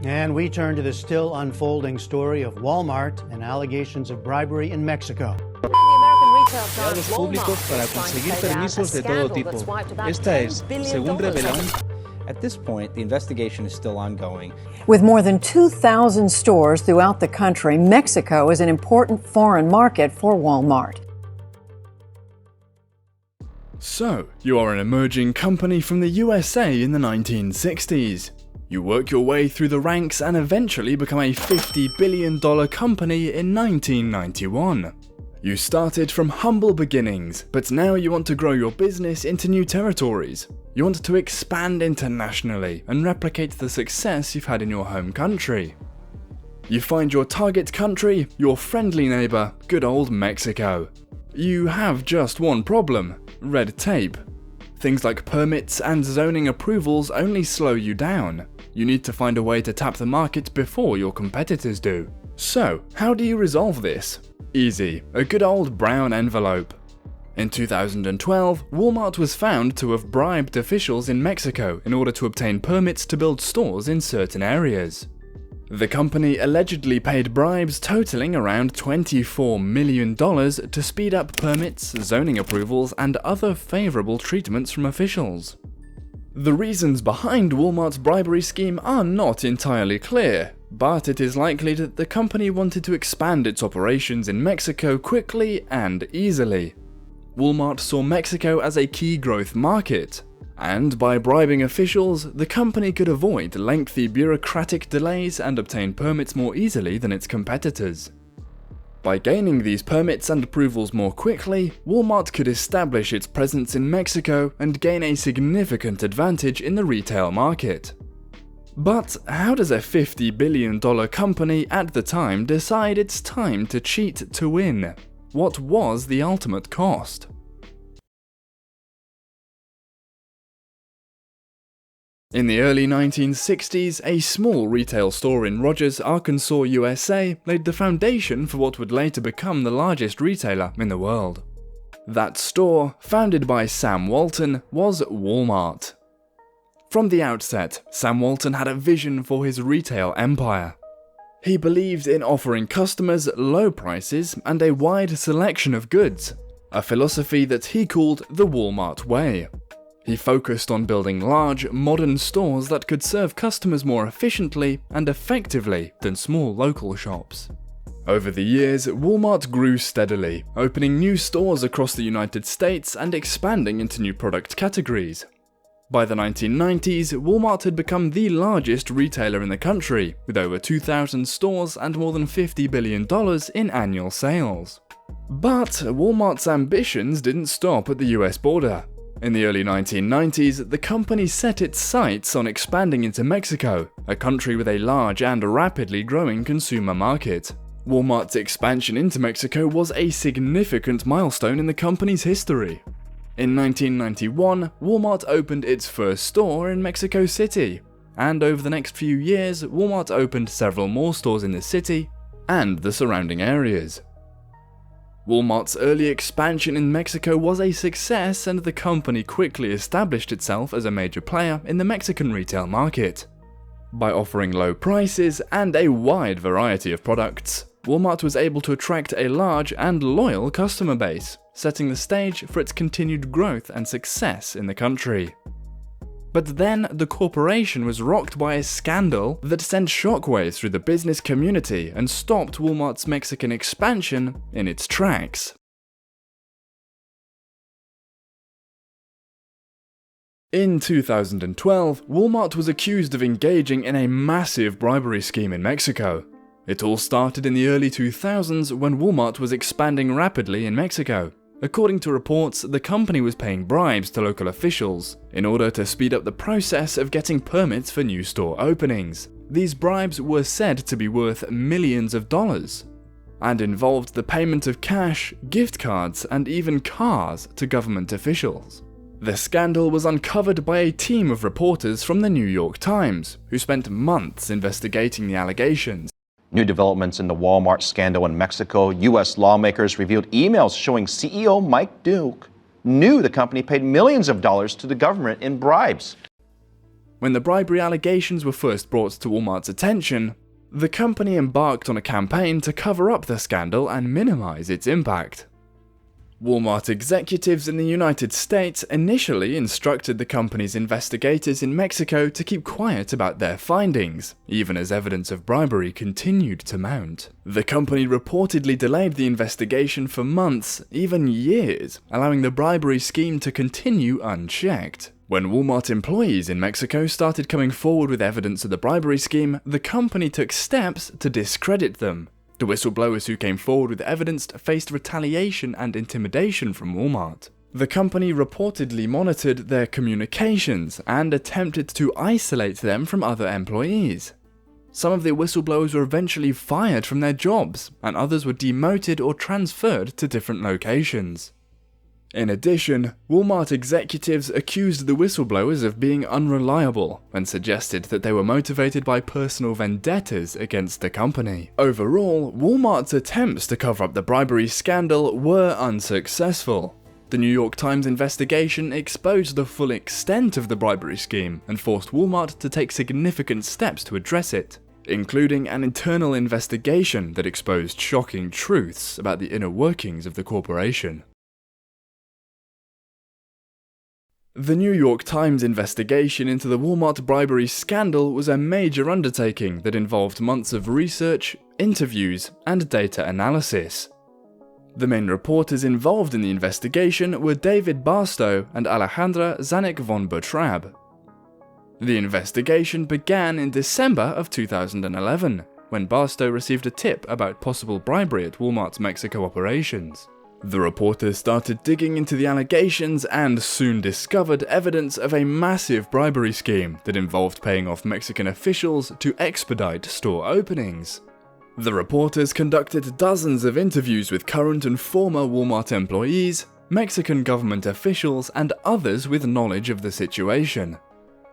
And we turn to the still unfolding story of Walmart and allegations of bribery in Mexico. Empleados públicos para conseguir permisos de todo tipo. Esta es, según reveló. At this point, the investigation is still ongoing. With more than 2,000 stores throughout the country, Mexico is an important foreign market for Walmart. So, you are an emerging company from the USA in the 1960s. You work your way through the ranks and eventually become a $50 billion company in 1991. You started from humble beginnings, but now you want to grow your business into new territories. You want to expand internationally and replicate the success you've had in your home country. You find your target country, your friendly neighbor, good old Mexico. You have just one problem: red tape. Things like permits and zoning approvals only slow you down. You need to find a way to tap the market before your competitors do. So, how do you resolve this? Easy, a good old brown envelope. In 2012, Walmart was found to have bribed officials in Mexico in order to obtain permits to build stores in certain areas. The company allegedly paid bribes totaling around $24 million to speed up permits, zoning approvals, and other favorable treatments from officials. The reasons behind Walmart's bribery scheme are not entirely clear, but it is likely that the company wanted to expand its operations in Mexico quickly and easily. Walmart saw Mexico as a key growth market, and by bribing officials, the company could avoid lengthy bureaucratic delays and obtain permits more easily than its competitors. By gaining these permits and approvals more quickly, Walmart could establish its presence in Mexico and gain a significant advantage in the retail market. But how does a $50 billion company at the time decide it's time to cheat to win? What was the ultimate cost? In the early 1960s, a small retail store in Rogers, Arkansas, USA laid the foundation for what would later become the largest retailer in the world. That store, founded by Sam Walton, was Walmart. From the outset, Sam Walton had a vision for his retail empire. He believed in offering customers low prices and a wide selection of goods, a philosophy that he called the Walmart way. He focused on building large, modern stores that could serve customers more efficiently and effectively than small local shops. Over the years, Walmart grew steadily, opening new stores across the United States and expanding into new product categories. By the 1990s, Walmart had become the largest retailer in the country, with over 2,000 stores and more than $50 billion in annual sales. But Walmart's ambitions didn't stop at the US border. In the early 1990s, the company set its sights on expanding into Mexico, a country with a large and rapidly growing consumer market. Walmart's expansion into Mexico was a significant milestone in the company's history. In 1991, Walmart opened its first store in Mexico City, and over the next few years, Walmart opened several more stores in the city and the surrounding areas. Walmart's early expansion in Mexico was a success, and the company quickly established itself as a major player in the Mexican retail market. By offering low prices and a wide variety of products, Walmart was able to attract a large and loyal customer base, setting the stage for its continued growth and success in the country. But then the corporation was rocked by a scandal that sent shockwaves through the business community and stopped Walmart's Mexican expansion in its tracks. In 2012, Walmart was accused of engaging in a massive bribery scheme in Mexico. It all started in the early 2000s when Walmart was expanding rapidly in Mexico. According to reports, the company was paying bribes to local officials in order to speed up the process of getting permits for new store openings. These bribes were said to be worth millions of dollars and involved the payment of cash, gift cards, and even cars to government officials. The scandal was uncovered by a team of reporters from the New York Times, who spent months investigating the allegations. New developments in the Walmart scandal in Mexico. U.S. lawmakers revealed emails showing CEO Mike Duke knew the company paid millions of dollars to the government in bribes. when the bribery allegations were first brought to Walmart's attention, the company embarked on a campaign to cover up the scandal and minimize its impact. Walmart executives in the United States initially instructed the company's investigators in Mexico to keep quiet about their findings, even as evidence of bribery continued to mount. The company reportedly delayed the investigation for months, even years, allowing the bribery scheme to continue unchecked. When Walmart employees in Mexico started coming forward with evidence of the bribery scheme, the company took steps to discredit them. The whistleblowers who came forward with evidence faced retaliation and intimidation from Walmart. The company reportedly monitored their communications and attempted to isolate them from other employees. Some of the whistleblowers were eventually fired from their jobs, and others were demoted or transferred to different locations. In addition, Walmart executives accused the whistleblowers of being unreliable and suggested that they were motivated by personal vendettas against the company. Overall, Walmart's attempts to cover up the bribery scandal were unsuccessful. The New York Times investigation exposed the full extent of the bribery scheme and forced Walmart to take significant steps to address it, including an internal investigation that exposed shocking truths about the inner workings of the corporation. The New York Times investigation into the Walmart bribery scandal was a major undertaking that involved months of research, interviews, and data analysis. The main reporters involved in the investigation were David Barstow and Alejandra Zanuck von Bertrab. The investigation began in December of 2011, when Barstow received a tip about possible bribery at Walmart's Mexico operations. The reporters started digging into the allegations and soon discovered evidence of a massive bribery scheme that involved paying off Mexican officials to expedite store openings. The reporters conducted dozens of interviews with current and former Walmart employees, Mexican government officials, and others with knowledge of the situation.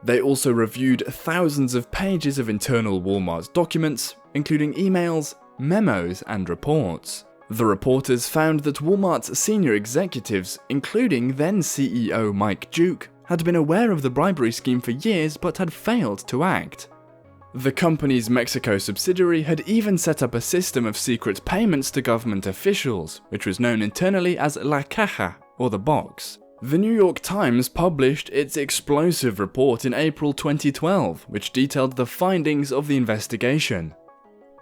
They also reviewed thousands of pages of internal Walmart documents, including emails, memos, and reports. The reporters found that Walmart's senior executives, including then CEO Mike Duke, had been aware of the bribery scheme for years but had failed to act. The company's Mexico subsidiary had even set up a system of secret payments to government officials, which was known internally as La Caja, or the box. The New York Times published its explosive report in April 2012, which detailed the findings of the investigation.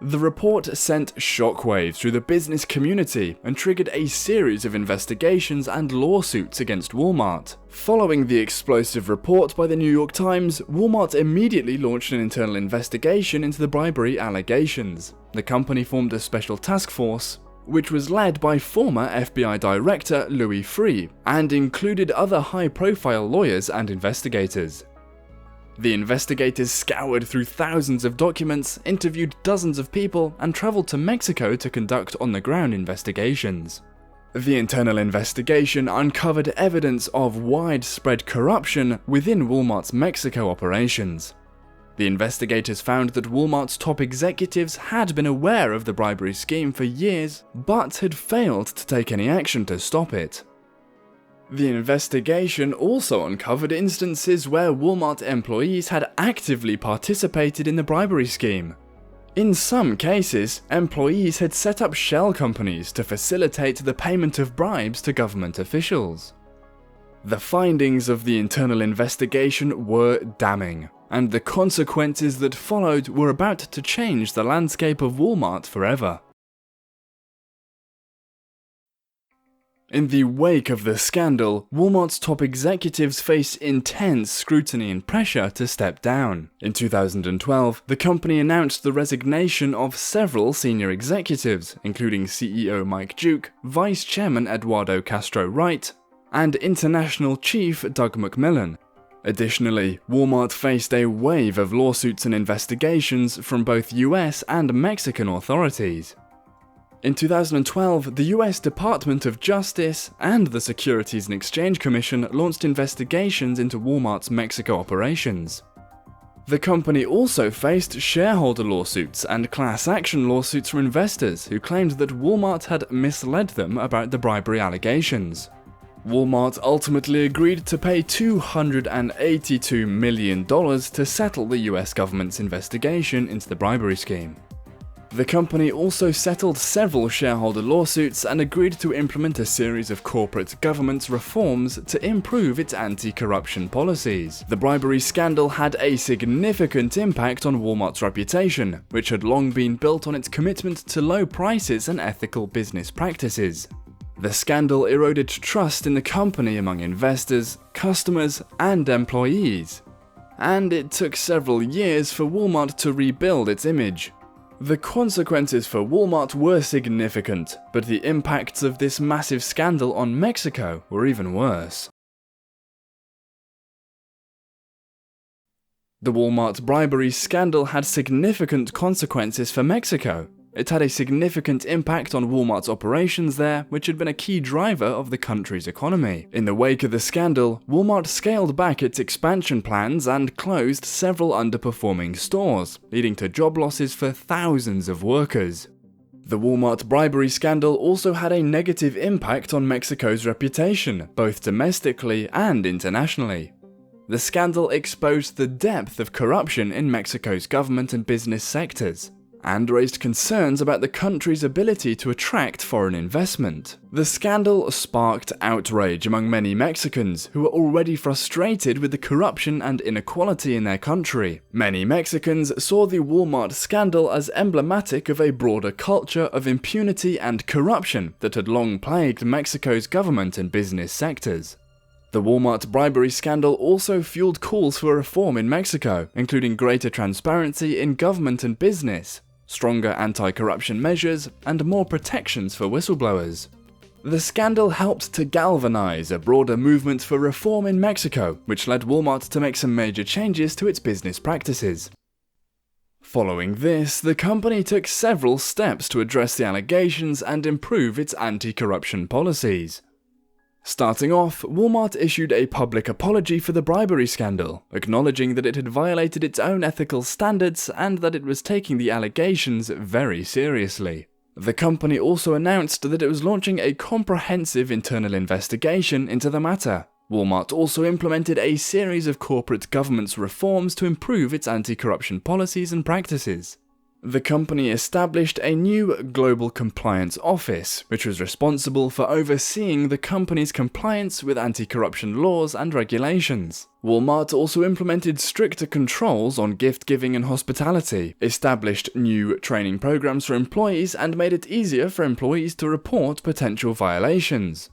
The report sent shockwaves through the business community and triggered a series of investigations and lawsuits against Walmart. Following the explosive report by the New York Times, Walmart immediately launched an internal investigation into the bribery allegations. The company formed a special task force, which was led by former FBI Director Louis Freeh, and included other high-profile lawyers and investigators. The investigators scoured through thousands of documents, interviewed dozens of people, and traveled to Mexico to conduct on-the-ground investigations. The internal investigation uncovered evidence of widespread corruption within Walmart's Mexico operations. The investigators found that Walmart's top executives had been aware of the bribery scheme for years, but had failed to take any action to stop it. The investigation also uncovered instances where Walmart employees had actively participated in the bribery scheme. In some cases, employees had set up shell companies to facilitate the payment of bribes to government officials. The findings of the internal investigation were damning, and the consequences that followed were about to change the landscape of Walmart forever. In the wake of the scandal, Walmart's top executives faced intense scrutiny and pressure to step down. In 2012, the company announced the resignation of several senior executives, including CEO Mike Duke, Vice Chairman Eduardo Castro Wright, and International Chief Doug McMillan. Additionally, Walmart faced a wave of lawsuits and investigations from both US and Mexican authorities. In 2012, the US Department of Justice and the Securities and Exchange Commission launched investigations into Walmart's Mexico operations. The company also faced shareholder lawsuits and class action lawsuits from investors who claimed that Walmart had misled them about the bribery allegations. Walmart ultimately agreed to pay $282 million to settle the US government's investigation into the bribery scheme. The company also settled several shareholder lawsuits and agreed to implement a series of corporate governance reforms to improve its anti-corruption policies. The bribery scandal had a significant impact on Walmart's reputation, which had long been built on its commitment to low prices and ethical business practices. The scandal eroded trust in the company among investors, customers, and employees, and it took several years for Walmart to rebuild its image. The consequences for Walmart were significant, but the impacts of this massive scandal on Mexico were even worse. The Walmart bribery scandal had significant consequences for Mexico. It had a significant impact on Walmart's operations there, which had been a key driver of the country's economy. In the wake of the scandal, Walmart scaled back its expansion plans and closed several underperforming stores, leading to job losses for thousands of workers. The Walmart bribery scandal also had a negative impact on Mexico's reputation, both domestically and internationally. The scandal exposed the depth of corruption in Mexico's government and business sectors, and raised concerns about the country's ability to attract foreign investment. The scandal sparked outrage among many Mexicans who were already frustrated with the corruption and inequality in their country. Many Mexicans saw the Walmart scandal as emblematic of a broader culture of impunity and corruption that had long plagued Mexico's government and business sectors. The Walmart bribery scandal also fueled calls for reform in Mexico, including greater transparency in government and business, stronger anti-corruption measures, and more protections for whistleblowers. The scandal helped to galvanize a broader movement for reform in Mexico, which led Walmart to make some major changes to its business practices. Following this, the company took several steps to address the allegations and improve its anti-corruption policies. Starting off, Walmart issued a public apology for the bribery scandal, acknowledging that it had violated its own ethical standards and that it was taking the allegations very seriously. The company also announced that it was launching a comprehensive internal investigation into the matter. Walmart also implemented a series of corporate governance reforms to improve its anti-corruption policies and practices. The company established a new Global Compliance Office, which was responsible for overseeing the company's compliance with anti-corruption laws and regulations. Walmart also implemented stricter controls on gift-giving and hospitality, established new training programs for employees, and made it easier for employees to report potential violations.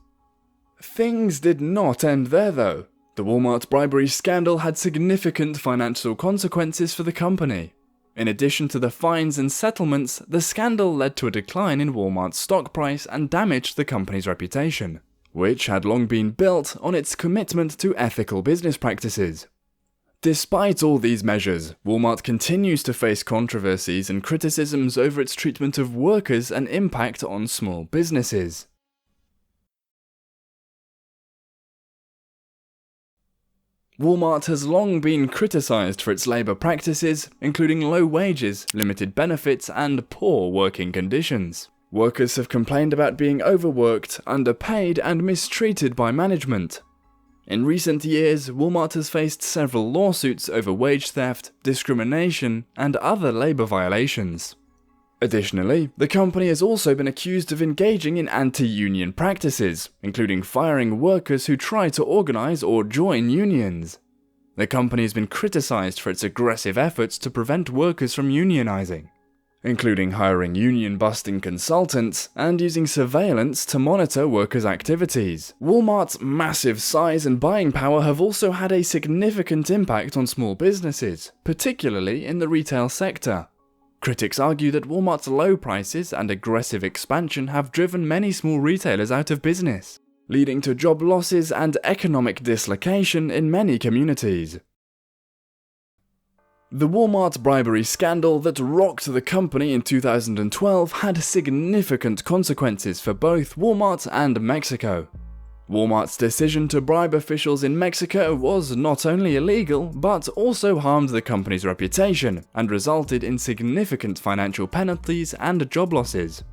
Things did not end there, though. The Walmart bribery scandal had significant financial consequences for the company. In addition to the fines and settlements, the scandal led to a decline in Walmart's stock price and damaged the company's reputation, which had long been built on its commitment to ethical business practices. Despite all these measures, Walmart continues to face controversies and criticisms over its treatment of workers and impact on small businesses. Walmart has long been criticized for its labor practices, including low wages, limited benefits, and poor working conditions. Workers have complained about being overworked, underpaid, and mistreated by management. In recent years, Walmart has faced several lawsuits over wage theft, discrimination, and other labor violations. Additionally, the company has also been accused of engaging in anti-union practices, including firing workers who try to organize or join unions. The company has been criticized for its aggressive efforts to prevent workers from unionizing, including hiring union-busting consultants and using surveillance to monitor workers' activities. Walmart's massive size and buying power have also had a significant impact on small businesses, particularly in the retail sector. Critics argue that Walmart's low prices and aggressive expansion have driven many small retailers out of business, leading to job losses and economic dislocation in many communities. The Walmart bribery scandal that rocked the company in 2012 had significant consequences for both Walmart and Mexico. Walmart's decision to bribe officials in Mexico was not only illegal, but also harmed the company's reputation and resulted in significant financial penalties and job losses.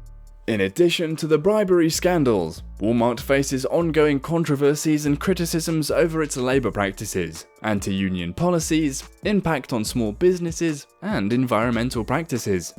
In addition to the bribery scandals, Walmart faces ongoing controversies and criticisms over its labor practices, anti-union policies, impact on small businesses, and environmental practices.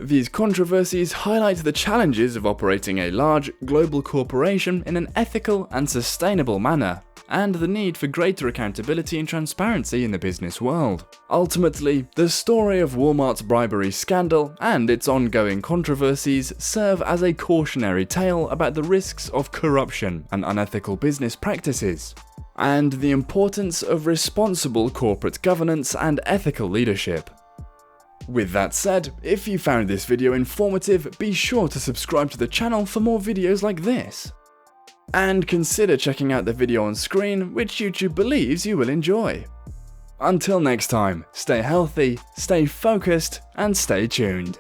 These controversies highlight the challenges of operating a large, global corporation in an ethical and sustainable manner, and the need for greater accountability and transparency in the business world. Ultimately, the story of Walmart's bribery scandal and its ongoing controversies serve as a cautionary tale about the risks of corruption and unethical business practices, and the importance of responsible corporate governance and ethical leadership. With that said, if you found this video informative, be sure to subscribe to the channel for more videos like this. And consider checking out the video on screen, which YouTube believes you will enjoy. Until next time, stay healthy, stay focused, and stay tuned.